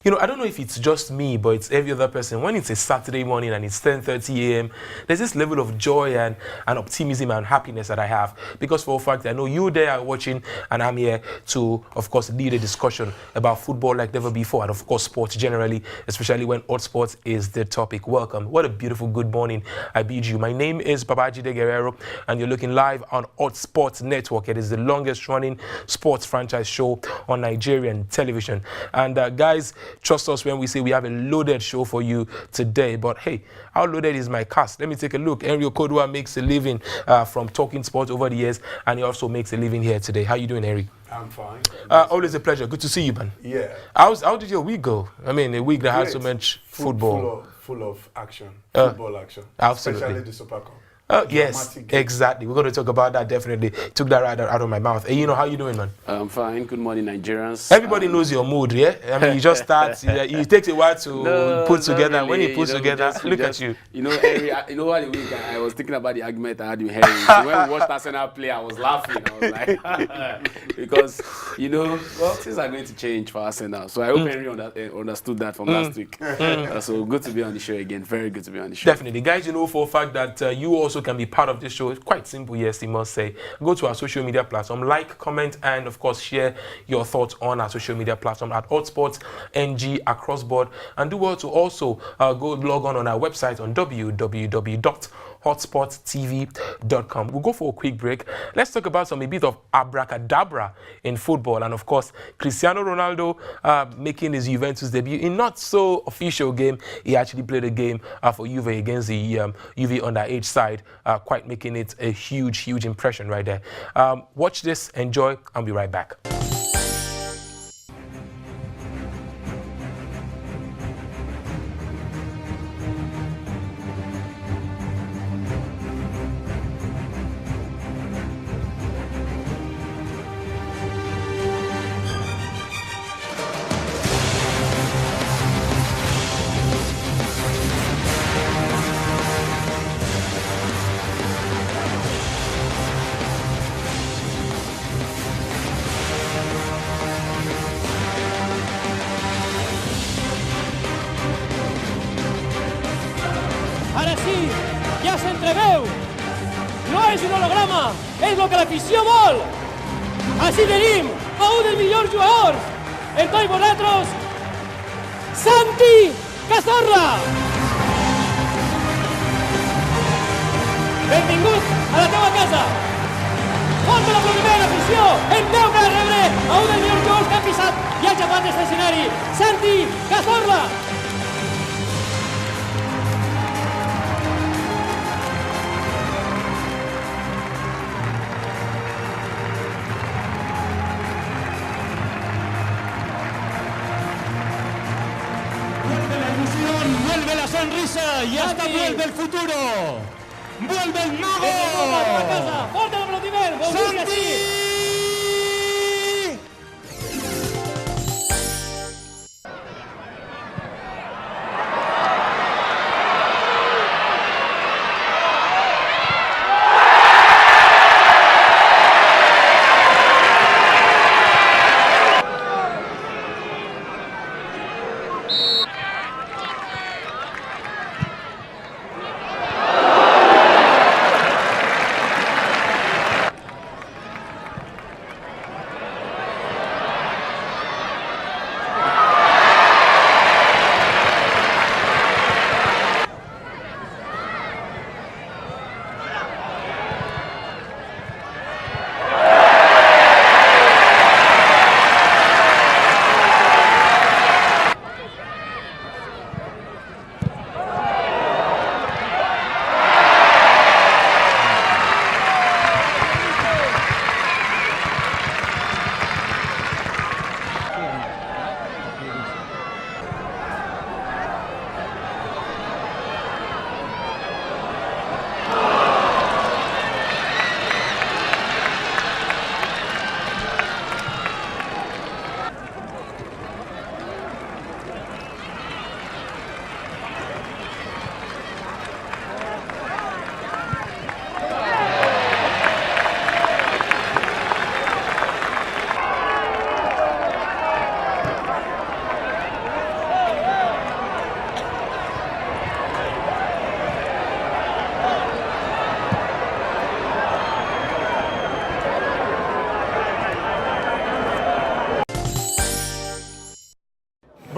You know, I don't know if it's just me, but it's every other person. When it's a Saturday morning and it's 10:30 a.m., there's this level of joy and optimism and happiness that I have. Because for a fact, I know you there are watching, and I'm here to, of course, lead a discussion about football like never before, and of course, sports generally, especially when Hotsports is the topic. Welcome. What a beautiful good morning I bid you. My name is Babajide Guerrero, and you're looking live on Hotsports Network. It is the longest running sports franchise show on Nigerian television. And guys, trust us when we say we have a loaded show for you today. But hey, how loaded is my cast? Let me take a look. Henry Okodua makes a living from talking sports over the years, and he also makes a living here today. How you doing, Henry? I'm fine. Always a pleasure. Good to see you, man. Yeah. How did your week go? I mean, a week that has so much football. Full of action. Football action. Absolutely. Especially the Super Cup. Yes, exactly. We're going to talk about that definitely. Took that right out of my mouth. Hey, you know, how you doing, man? I'm fine. Good morning, Nigerians. Everybody knows your mood, yeah? I mean, you just start, it takes a while to put together. Really. When you put together, look at you. You know, Henry, you know what, the week I was thinking about the argument I had with Henry. So when we watched Arsenal play, I was laughing. I was like, because, you know, well, things are going to change for Arsenal. So I hope Henry understood that from last week. So good to be on the show again. Very good to be on the show. Definitely. Guys, you know for a fact that you also can be part of this show. It's quite simple, yes, you must say. Go to our social media platform, like, comment, and of course share your thoughts on our social media platform at Hotsports NG across board, and do well to also go log on our website on www.hotsportstv.com. We'll go for a quick break. Let's talk about a bit of abracadabra in football, and of course Cristiano Ronaldo making his Juventus debut in not so official game. He actually played a game for Juve against the Juve underage side, quite making it a huge impression right there. Watch this, enjoy, I'll be right back. Ara sí, ja s'entreveu. No és un holograma, és el que l'afició vol. Així tenim a un dels millors jugadors. En tots vosaltres, Santi Cazorla. Benvingut a la teva casa. Fort l'aplaudiment a l'afició. En veu que rebre a un dels millors jugadors que han pisat i han xapat aquest escenari, Santi Cazorla. Vuelve la sonrisa y hasta vuelve el futuro. Vuelve el mago. ¡Fuerte el aplaudiment! ¡Santi!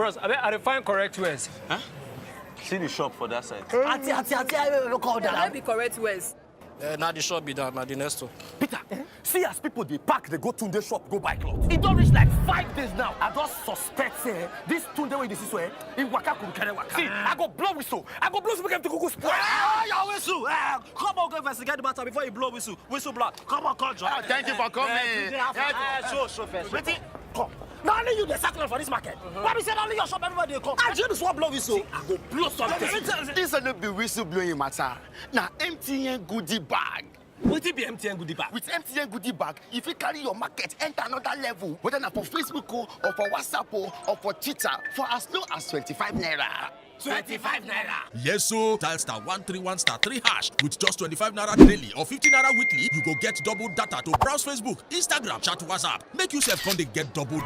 Bros, I find correct words. Huh? See the shop for that side. Auntie, I will call That that. be correct words. Now the shop be done, now the next one. Peter, see as people they pack, they go to the shop, go buy clothes. It don't reach like 5 days now. I just suspect this Tunde way this is where in Waka could carry Waka. See, I go blow whistle. I go blow whistle to go spoil. Your whistle! Come on, go investigate the matter before you blow whistle. Whistle blood. Come on, come, John. Thank you for coming. Show first. Wait, come. Not only you, the circular for this market. Why we said only your shop, everybody they come. I just want blow whistle. I go blow something. This will not be whistle blowing matter. Now, MTN goodie bag. What be MTN goodie bag? With MTN goodie bag, if you carry your market, enter another level. Whether not for Facebook or for WhatsApp or for Twitter, for as low as 25 naira. 25 naira. Yes, so dial star 131 star 3 hash with just 25 naira daily or 50 naira weekly. You go get double data to browse Facebook, Instagram, chat, WhatsApp. Make yourself come they get double.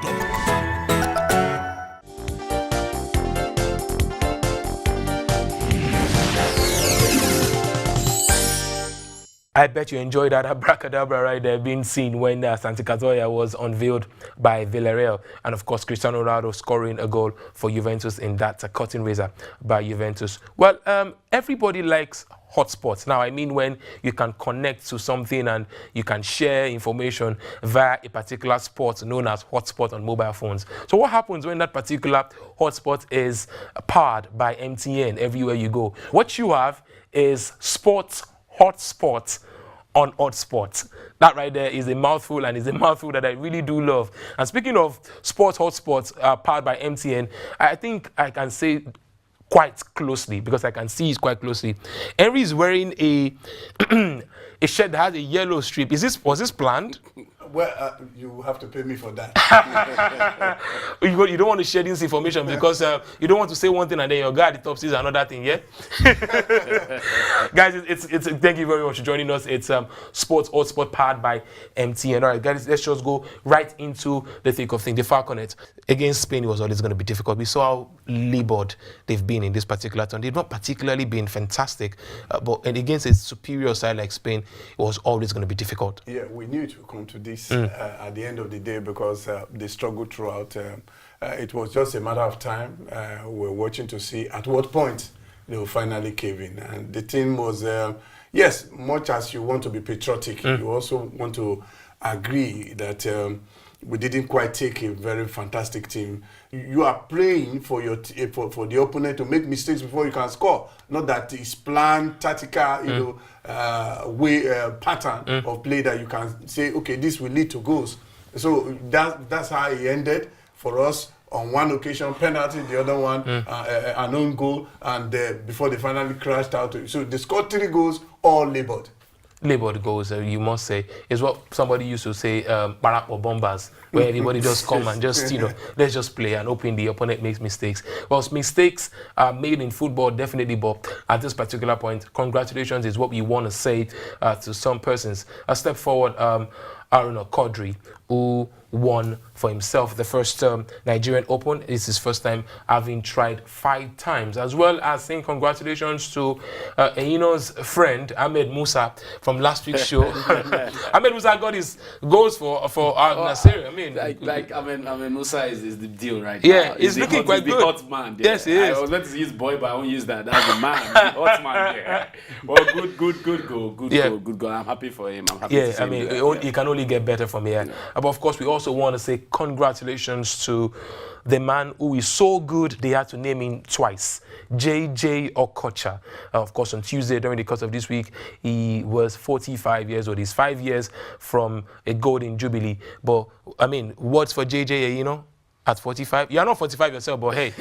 I bet you enjoyed that abracadabra right there being seen when Santi Cazorla was unveiled by Villarreal. And of course, Cristiano Ronaldo scoring a goal for Juventus in that cutting razor by Juventus. Well, everybody likes hotspots. Now, I mean when you can connect to something and you can share information via a particular sport known as hotspot on mobile phones. So what happens when that particular hotspot is powered by MTN everywhere you go? What you have is sports hotspots on Hotsports. That right there is a mouthful, and is a mouthful that I really do love. And speaking of sports hotspots powered by MTN, I think I can say quite closely, because I can see it quite closely. Henry is wearing a a shirt that has a yellow strip. Was this planned? Well, you have to pay me for that. You don't want to share this information because you don't want to say one thing and then your guy at the top says another thing, yeah? Guys, it's thank you very much for joining us. It's Sports Hotspot powered by MTN. All right, guys, let's just go right into the thick of things. The Falconet against Spain was always going to be difficult. We saw how labored they've been in this particular turn. They've not particularly been fantastic, but against a superior side like Spain, it was always going to be difficult. Yeah, we knew it would come to this at the end of the day because they struggled throughout. It was just a matter of time. We were watching to see at what point they will finally cave in. And the team was, yes, much as you want to be patriotic, you also want to agree that we didn't quite take a very fantastic team. You are praying for your for the opponent to make mistakes before you can score. Not that it's planned, tactical, you know, pattern of play that you can say, okay, this will lead to goals. So that's how it ended for us. On one occasion, penalty, the other one, an own goal, and before they finally crashed out. So they scored 3 goals, all labored. Labored goals, you must say, is what somebody used to say, Barak or bombers, where everybody just come and just, you know, let's just play and hoping the opponent makes mistakes. Well, mistakes are made in football, definitely, but at this particular point, congratulations is what we want to say to some persons. A step forward, Aaron Kodri, who won for himself the first Nigerian Open. It's his first time having tried 5 times, as well as saying congratulations to Eino's friend Ahmed Musa from last week's show. Ahmed Musa got his goals for Nasir. I mean, Ahmed Musa is the deal right now. Yeah, he's looking quite good. The hot man. Yeah. Yes, he is. I was meant to use boy, but I won't use that. That's the man, the hot man. Yeah. Well, good goal. I'm happy for him. I'm happy to see him. He can only get better from here. Yeah. But of course, we also want to say congratulations to the man who is so good they had to name him twice, JJ Okocha. Of course, on Tuesday during the course of this week, he was 45 years old. He's 5 years from a golden jubilee. But I mean, words for JJ, you know? At 45, you're not 45 yourself, but hey,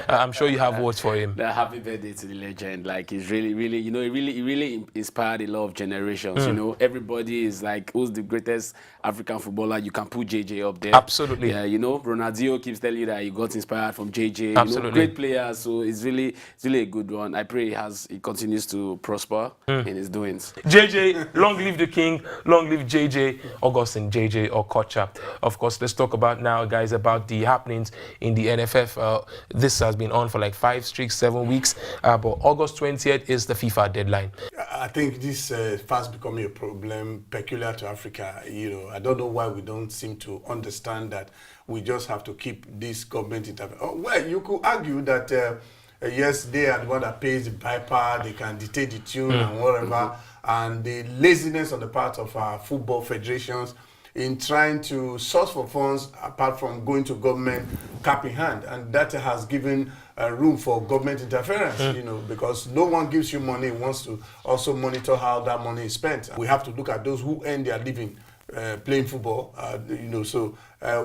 I'm sure you have words for him. Happy birthday to the legend. Like, he's really, you know, he really inspired a lot of generations. You know, everybody is like, who's the greatest African footballer? You can put JJ up there. Absolutely. Yeah, you know, Ronaldinho keeps telling you that he got inspired from JJ. Absolutely. You know, great players. So it's really a good one. I pray he continues to prosper in his doings. JJ, long live the king, long live JJ, Augustine JJ Okocha. Of course, let's talk about now, guys, about the happenings in the NFF. This has been on for like 7 weeks, but August 20th is the FIFA deadline. I think this fast becoming a problem peculiar to Africa. I don't know why we don't seem to understand that we just have to keep this government intervention. Oh, well, you could argue that yes, they are the one that pays the piper, they can dictate the tune and whatever, and the laziness on the part of our football federations in trying to source for funds apart from going to government cap in hand, and that has given room for government interference, because no one gives you money, wants to also monitor how that money is spent. We have to look at those who earn their living playing football, so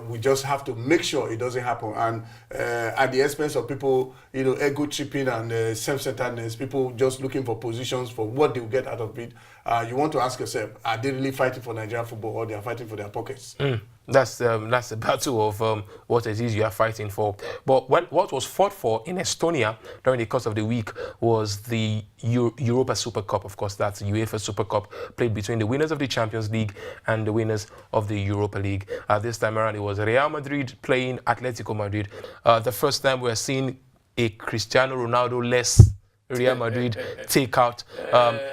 we just have to make sure it doesn't happen. And at the expense of people, ego tripping and self-centeredness, people just looking for positions for what they will get out of it. You want to ask yourself, are they really fighting for Nigerian football, or they are fighting for their pockets? That's the battle of what it is you are fighting for. But what was fought for in Estonia during the course of the week was the Europa Super Cup. Of course, that's UEFA Super Cup, played between the winners of the Champions League and the winners of the Europa League. This time around, it was Real Madrid playing Atletico Madrid. The first time we're seeing a Cristiano Ronaldo-less Real Madrid take out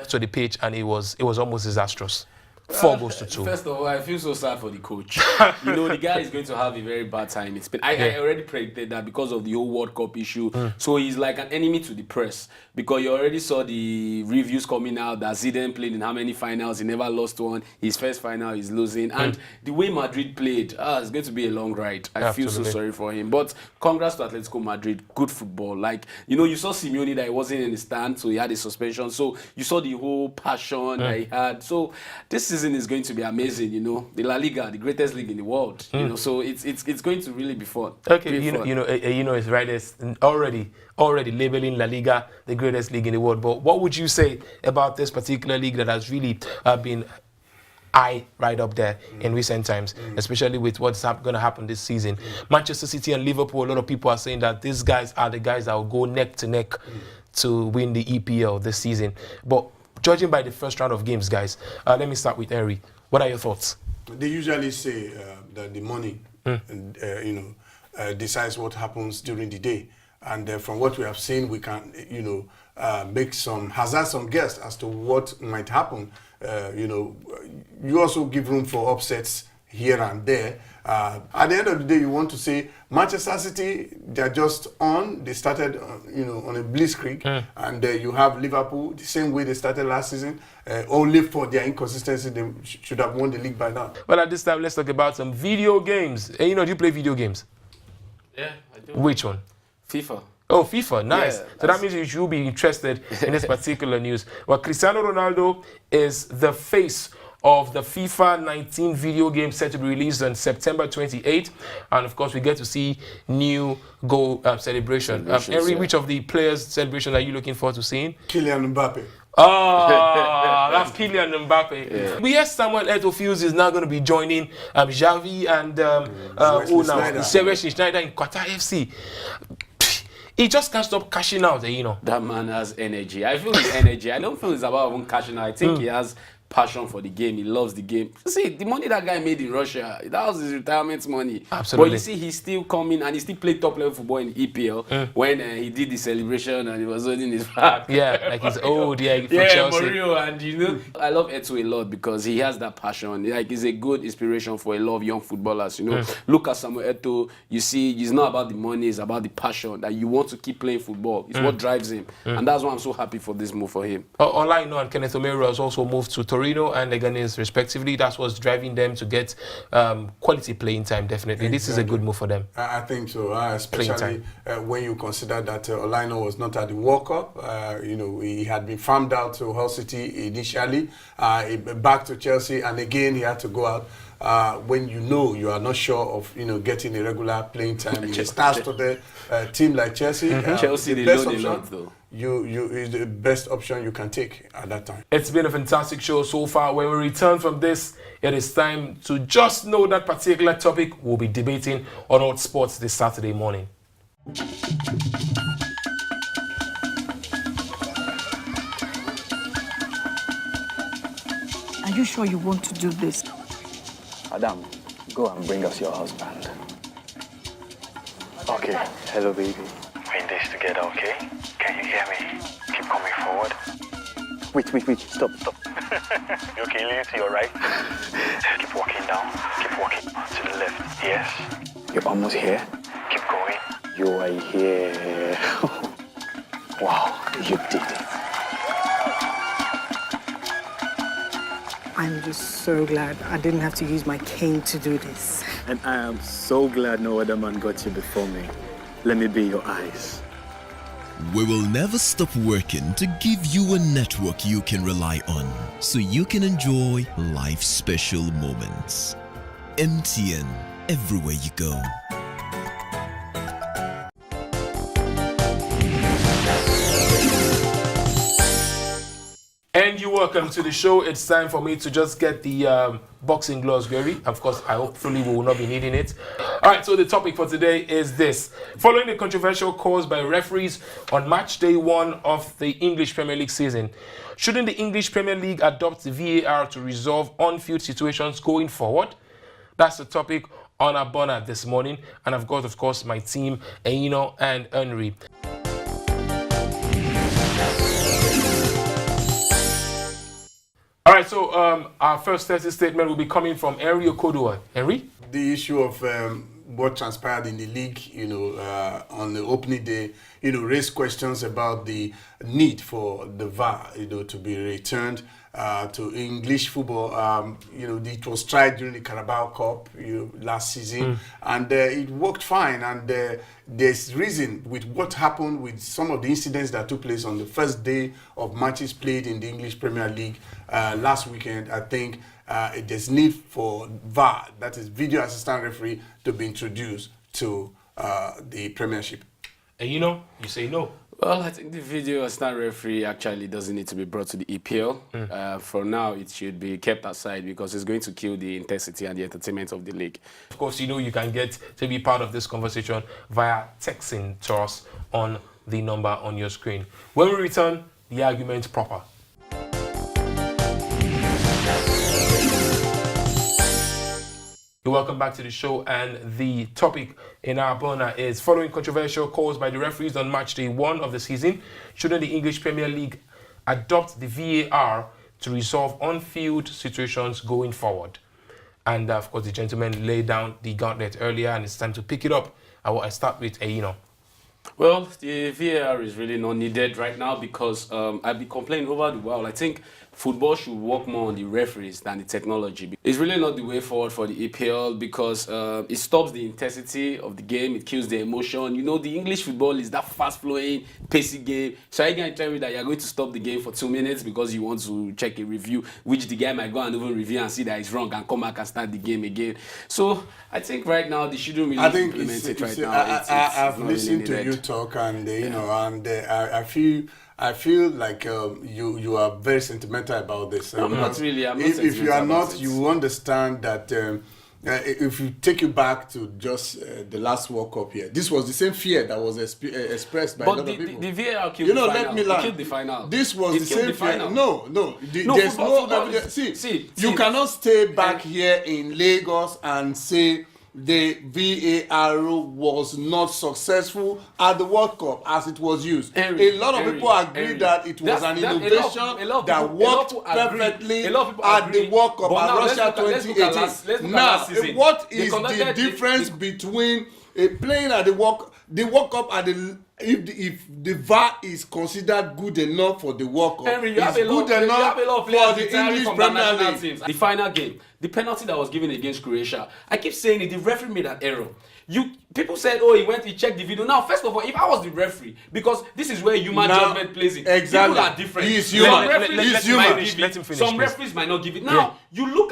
to the pitch, and it was almost disastrous. 4 goals to 2. First of all, I feel so sad for the coach. The guy is going to have a very bad time in Spain. I already predicted that because of the whole World Cup issue. So he's like an enemy to the press, because you already saw the reviews coming out that Zidane played in how many finals, he never lost one. His first final he's losing. And the way Madrid played, it's going to be a long ride. I feel so sorry for him. But congrats to Atletico Madrid. Good football. You saw Simeone that he wasn't in the stand, so he had a suspension. So you saw the whole passion that he had. So this season is going to be amazing, the La Liga, the greatest league in the world, so it's going to really be fun. Okay, it's right, it's already labeling La Liga the greatest league in the world. But what would you say about this particular league that has really been right up there in recent times, especially with what's going to happen this season? Manchester City and Liverpool, a lot of people are saying that these guys are the guys that will go neck to neck to win the EPL this season. But judging by the first round of games, guys, let me start with Henry. What are your thoughts? They usually say that the money, decides what happens during the day. And from what we have seen, we can, hazard some guess as to what might happen. You also give room for upsets here and there. At the end of the day, you want to say Manchester City, they're just on. They started, on a blitzkrieg, and you have Liverpool the same way they started last season. Only for their inconsistency, they should have won the league by now. Well, at this time, let's talk about some video games. Do you play video games? Yeah, I do. Which one? FIFA. Oh, FIFA, nice. Yeah, so that means you should be interested in this particular news. Well, Cristiano Ronaldo is the face of the FIFA 19 video game set to be released on September 28th. And of course, we get to see new goal celebration. Henry, which of the players' celebrations are you looking forward to seeing? Kylian Mbappe. Oh, that's Kylian Mbappe. Yeah. We hear Samuel Eto'o is now going to be joining Xavi and Wesley Sneijder in Qatar FC. He just can't stop cashing out, That man has energy. I feel his energy. I don't feel it's about even cashing out. I think he has passion for the game. He loves the game. See, the money that guy made in Russia, that was his retirement money. Absolutely. But you see, he's still coming and he still played top level football in EPL when he did the celebration and he was holding his back. Yeah, like he's old, for Chelsea. Mourinho, and I love Eto'o a lot because he has that passion. He's a good inspiration for a lot of young footballers. Look at Samuel Eto'o. You see, it's not about the money, it's about the passion that you want to keep playing football. It's what drives him, and that's why I'm so happy for this move for him. Olaino and Kenneth Omeru has also moved to Torino and Leganes respectively. That's what's driving them to get quality playing time, definitely. Exactly. This is a good move for them. I think so, especially when you consider that Olaino was not at the World Cup. He had been farmed out to Hull City initially, back to Chelsea, and again he had to go out. When you are not sure of getting a regular playing time, it starts to the team like Chelsea. Chelsea, they loan a lot though. Is the best option you can take at that time. It's been a fantastic show so far. When we return from this, it is time to just know that particular topic we'll be debating on Hotsports this Saturday morning. Are you sure you want to do this? Adam, go and bring us your husband. Okay, hello baby. We're in this together, okay? Can you hear me? Keep coming forward. Wait, stop. You okay, lean to your right. Keep walking down. Keep walking to the left. Yes. You're almost here. Keep going. You are here. Wow, you did it. I'm just so glad I didn't have to use my cane to do this. And I am so glad no other man got you before me. Let me be your eyes. We will never stop working to give you a network you can rely on so you can enjoy life's special moments. MTN, everywhere you go. And you're welcome to the show. It's time for me to just get the boxing gloves, Gary. Of course, hopefully we will not be needing it. All right, so the topic for today is this. Following the controversial calls by referees on match day 1 of the English Premier League season, shouldn't the English Premier League adopt the VAR to resolve on-field situations going forward? That's the topic on our banner this morning. And I've got, of course, my team, Eto'o and Henry. All right, so our first testing statement will be coming from Henry Eto'o. Henry? The issue of what transpired in the league, on the opening day, raised questions about the need for the VAR, to be returned to English football. It was tried during the Carabao Cup, last season, and it worked fine. And there's reason with what happened with some of the incidents that took place on the first day of matches played in the English Premier League last weekend. I think there's need for VAR, that is video assistant referee, to be introduced to the Premiership. And you say no. Well, I think the video assistant referee actually doesn't need to be brought to the EPL. For now, it should be kept aside because it's going to kill the intensity and the entertainment of the league. Of course, you can get to be part of this conversation via texting to us on the number on your screen. When we return, the argument proper. Welcome back to the show, and the topic in our banner is following controversial calls by the referees on match day 1 of the season, shouldn't the English Premier League adopt the VAR to resolve on-field situations going forward? And of course, the gentleman laid down the gauntlet earlier, and it's time to pick it up. I start with Eto'o. Well, the VAR is really not needed right now because I've been complaining over the while. I think football should work more on the referees than the technology. It's really not the way forward for the EPL because it stops the intensity of the game, it kills the emotion. The English football is that fast-flowing, pacey game. So are you going to tell me that you're going to stop the game for 2 minutes because you want to check a review, which the guy might go and even review and see that it's wrong and come back and start the game again? So I think right now they shouldn't really implement it right now. I've listened to you talk, and I feel like you are very sentimental about this. No, not really. I'm not if you are not, you understand that if you take you back to just the last World Cup here, this was the same fear that was expressed by a lot of people. The VAR killed the final. Let me learn. It killed the final. This was the same fear. No. There's football no evidence. See, you cannot stay back here in Lagos and say the VAR was not successful at the World Cup as it was used. A lot of people agree that it was an innovation that worked perfectly at the World Cup at Russia 2018. Now, what is the difference between playing at the World Cup at if the VAR is considered good enough for the World Cup, it's good enough for the English Premier League. The final game, the penalty that was given against Croatia, I keep saying it, the referee made an error. People said, he checked the video. Now, first of all, if I was the referue, because this is where human judgment plays it. Exactly. People are different. He's human. Let him finish. Some referees might not give it. Now, you go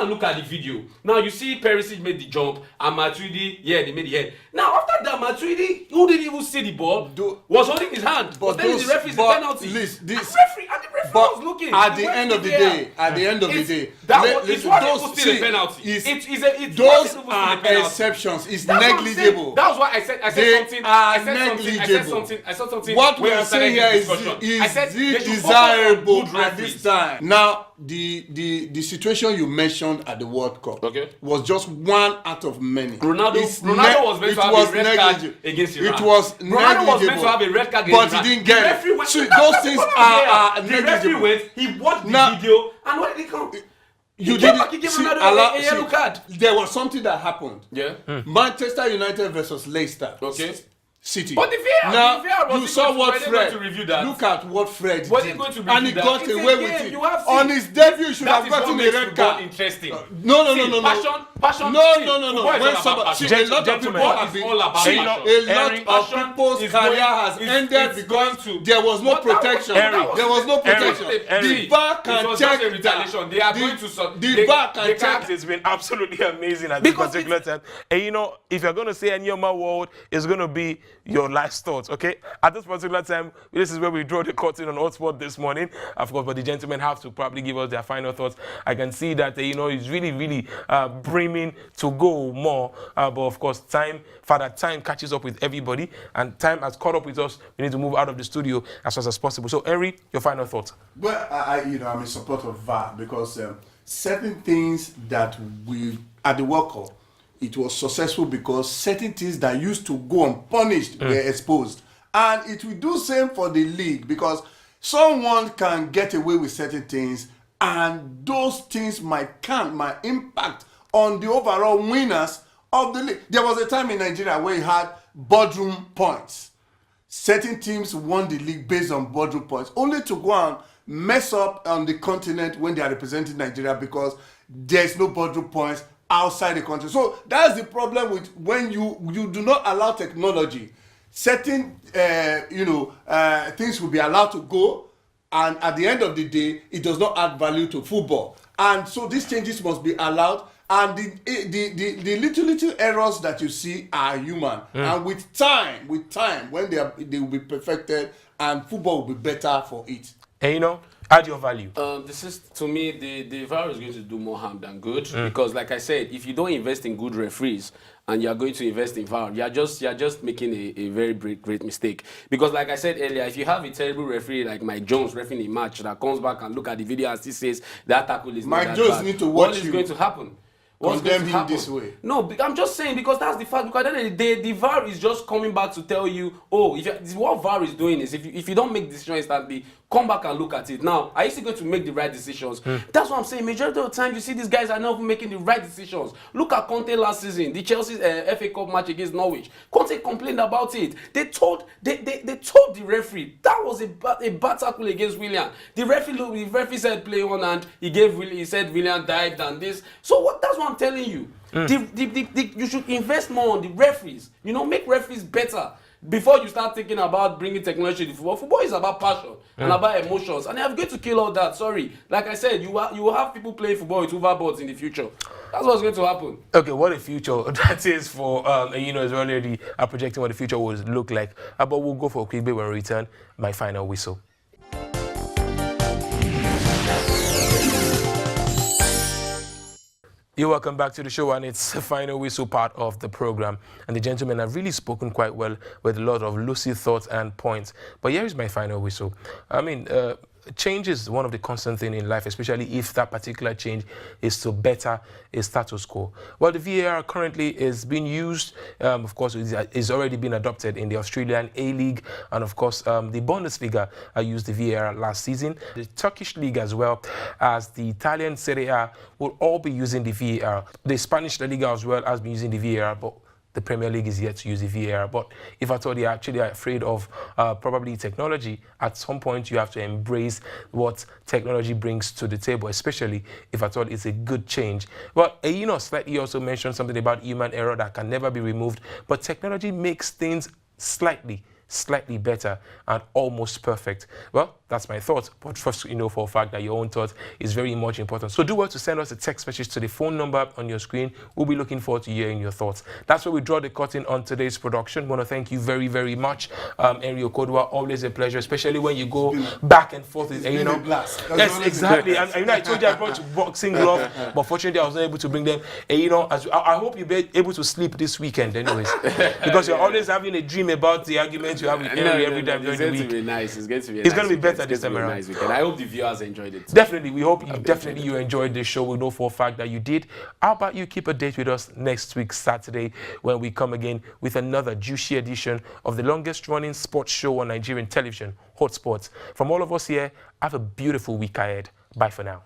and look at the video. Now, you see Perisic made the jump, and Matuidi, they made the head. Now, after that, Matuidi, who didn't even see the ball, was holding his hand. But then the referee's the penalty. The referee was looking. At the end of the day, it's not even still a penalty. Those are exceptions. It's negligible. That was why I said something. I said something. What we are saying here is desirable at this time. Now, the situation you mentioned at the World Cup was just one out of many. Ronaldo was meant to have a red card against Iran. It was Ronaldo was meant to have a red card against Iran, but he didn't get it. So those things are negligible. The referee went, he watched the video, and what did he come? You didn't give Ronaldo a yellow card. There was something that happened. Yeah. Manchester United versus Leicester. Okay. City. But the VAR, now, you saw what Fred. Look at what Fred did. And he got away with it. On his debut, he should have gotten a red card. Interesting. No. Passion. No. When somebody, a lot of people have been. A lot of people's career has ended because there was no protection. There was no protection. The VAR can check retaliation. They are going to. The VAR can check. It's been absolutely amazing at this particular time. And you know, if you're going to say any of my world, it's going to be your last thoughts, okay? At this particular time, this is where we draw the curtain on Hotspot this morning, of course, but the gentlemen have to probably give us their final thoughts. I can see that, you know, it's really brimming to go more, but of course, time catches up with everybody, and time has caught up with us. We need to move out of the studio as fast as possible. So, Henry, your final thoughts? Well, I'm in support of VAR because certain things that we, at the World Cup, it was successful because certain things that used to go unpunished were exposed. And it will do same for the league because someone can get away with certain things and those things might impact on the overall winners of the league. There was a time in Nigeria where you had boardroom points. Certain teams won the league based on boardroom points, only to go and mess up on the continent when they are representing Nigeria because there's no boardroom points outside the country. So that's the problem with when you do not allow technology. Certain things will be allowed to go, and at the end of the day, it does not add value to football. And so these changes must be allowed. And the little errors that you see are human. And with time, when they will be perfected, and football will be better for it. And you know, add your value. This is, to me, the VAR is going to do more harm than good because, like I said, if you don't invest in good referees and you are going to invest in VAR, you are just making a very great mistake. Because, like I said earlier, if you have a terrible referee like Mike Jones refereeing a match that comes back and look at the video and he says that tackle is not that bad, need to watch what is going to happen? Condemn him this way. No, I'm just saying because that's the fact. Because at the end of the day, the VAR is just coming back to tell you, what VAR is doing is if you don't make decisions instantly, come back and look at it. Now, are you still going to make the right decisions? That's what I'm saying. Majority of the time, you see these guys are not making the right decisions. Look at Conte last season, the Chelsea FA Cup match against Norwich. Conte complained about it. They told the referee that was a bad tackle against Willian. The referee said play on, and he said Willian dived and this. So that's what I'm telling you. You should invest more on the referees. You know, make referees better. Before you start thinking about bringing technology to football, football is about passion and about emotions, and I'm going to kill all that. Sorry, like I said, you will have people playing football with hoverboards in the future. That's what's going to happen. Okay, what a future that is for is already projecting what the future will look like. But we'll go for a quick break. When we return, my final whistle. You're welcome back to the show, and it's the final whistle part of the program. And the gentlemen have really spoken quite well with a lot of lucid thoughts and points. But here is my final whistle. I mean, change is one of the constant things in life, especially if that particular change is to better a status quo. Well, the VAR currently is being used, of course, it's already been adopted in the Australian A-League, and of course, the Bundesliga used the VAR last season. The Turkish League as well as the Italian Serie A will all be using the VAR. The Spanish La Liga as well has been using the VAR, but the Premier League is yet to use the VAR. But if I thought you're actually afraid of probably technology, at some point you have to embrace what technology brings to the table, especially if I thought it's a good change. Well, slightly also mentioned something about human error that can never be removed, but technology makes things slightly better and almost perfect. Well, That's my thought. But first, you know for a fact that your own thought is very much important. So do well to send us a text message to the phone number on your screen. We'll be looking forward to hearing your thoughts. That's where we draw the curtain on today's production. I want to thank you very, very much, Henry Okodwa. Always a pleasure, especially when you go back and forth. You know, yes, exactly. And you know, I told you I brought boxing gloves, but fortunately I was not able to bring them. And you know, I hope you'll be able to sleep this weekend, anyways, because you're always having a dream about the arguments you have with Henry every time during the week. It's going to be nice. It's going to be. It's going to be better this time around. Nice weekend. I hope the viewers enjoyed it. Definitely, we hope you enjoyed this show. We know for a fact that you did. How about you keep a date with us next week, Saturday, when we come again with another juicy edition of the longest-running sports show on Nigerian television, Hotsports. From all of us here, have a beautiful week ahead. Bye for now.